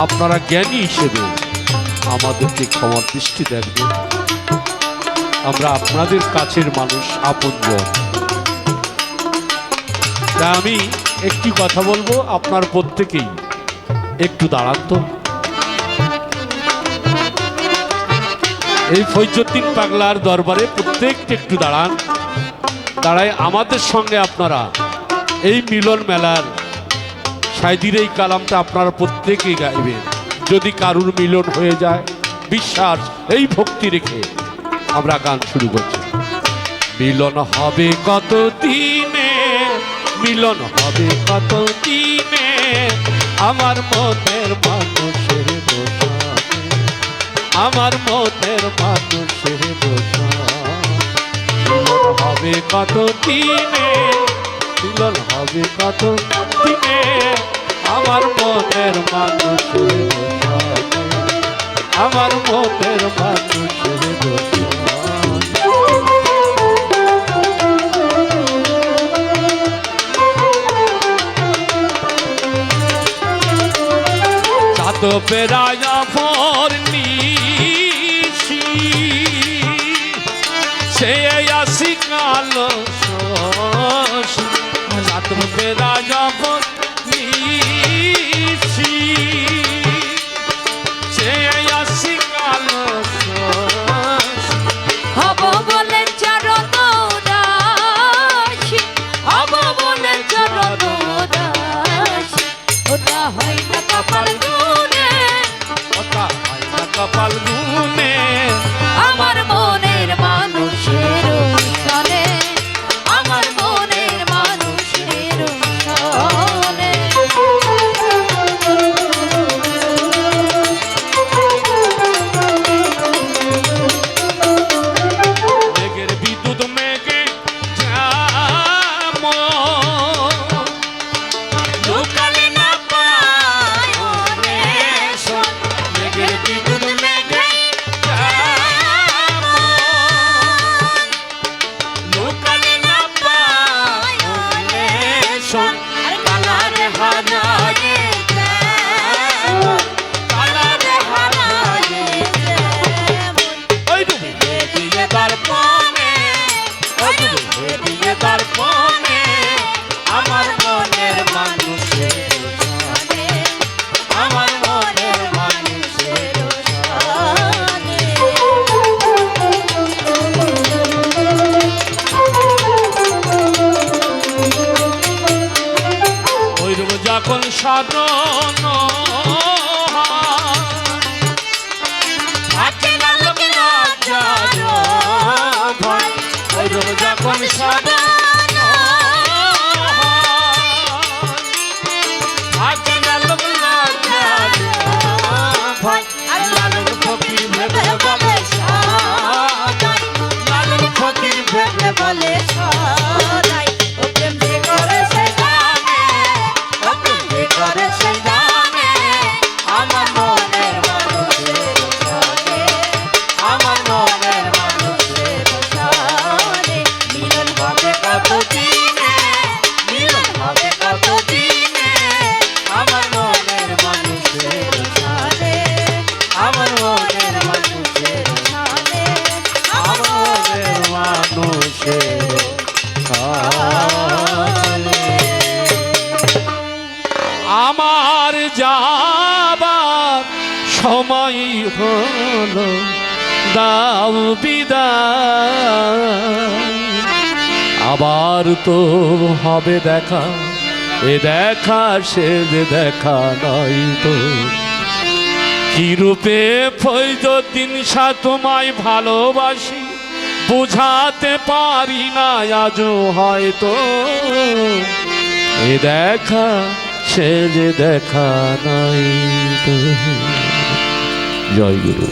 আপনারা জ্ঞানী হিসেবে আমাদেরকে ক্ষমার দৃষ্টি দেখবেন। আমরা আপনাদের কাছের মানুষ, আপনজন। তা আমি একটি কথা বলবো, আপনার প্রত্যেকেই একটু দাঁড়ান তো। এই ফৈজুদ্দিন পাগলার দরবারে প্রত্যেকটা একটু দাঁড়ান। দাঁড়ায় আমাদের সঙ্গে আপনারা এই মিলন মেলার সাইদির এই কালামটা আপনারা প্রত্যেকেই গাইবেন। যদি কারুর মিলন হয়ে যায়, বিশ্বাস এই ভক্তি রেখে আমরা গান শুরু করছি। মিলন হবে কত দিনে, মিলন হবে কত দিনে, আমার মনের মানুষের দোষানে, আমার মনের মানুষের দোষানে। মিলন হবে কত দিনে, মিলন হবে কত দিনে, আমার মনের মানুষের দোষানে, আমার মনের মানুষের দোষানে। চাঁদ পেরায় ভোর নিশি, সে আসি কালো শশী। চাঁদ পেরায় ভোর নিশি, সে আসি কালো শশী। হব বলে চরণ দাসী, হব বলে চরণ দাসী, ওটা হয় না কপাল গুনে, ওটা হয় না কপাল গুনে, আমার মনের মানুষের সনে, আমার মনের মানুষের সনে। মেঘের বিদ্যুৎ মেঘে যেমন লুকালে না পায় অন্বেষণ, মেঘের বিদ্যুৎ মেঘে যেমন লুকালে না পায় অন্বেষণ। আর কালারে হারায়ে যেমন, কালারে হারায়ে যেমন, ওই তুমি দিয়ে দর্পণে, ওই দিয়ে দর্পণে, আমার মনের মানুষের সনে, আমার মনের মানুষের সনে। ওইরূপ যখন সাধন থাকে না লোকে লজ্জার ভয়, ওইরূপ যখন সাধন থাকে না লোকে লজ্জার ভয়। আর লালন ফকির ভেবে বলে সদাই, লালন ফকির ভেবে বলে সদাই, ও প্রেম যে করে সে জানে, ও প্রেম যে করে সে জানে, আমার মনের মানুষের সনে, আমার মনের মানুষের সনে। মিলন হবে কত দিনে, মিলন হবে কত দিনে, আমার মনের মানুষের সনে, আমার মনের মানুষের সনে, আমার মনের মানুষের সনে। আমার যাবার সময় হলো, দাও বিদায়। আবার তো হবে দেখা, এ দেখা সে দেখা নয় তো। কি রূপে ফৈজুদ্দিন শাহ তোমায় ভালোবাসি, বুঝাতে পারি না আজও হয়তো। এ দেখা সে যে দেখা নাই তো। জয় গুরু।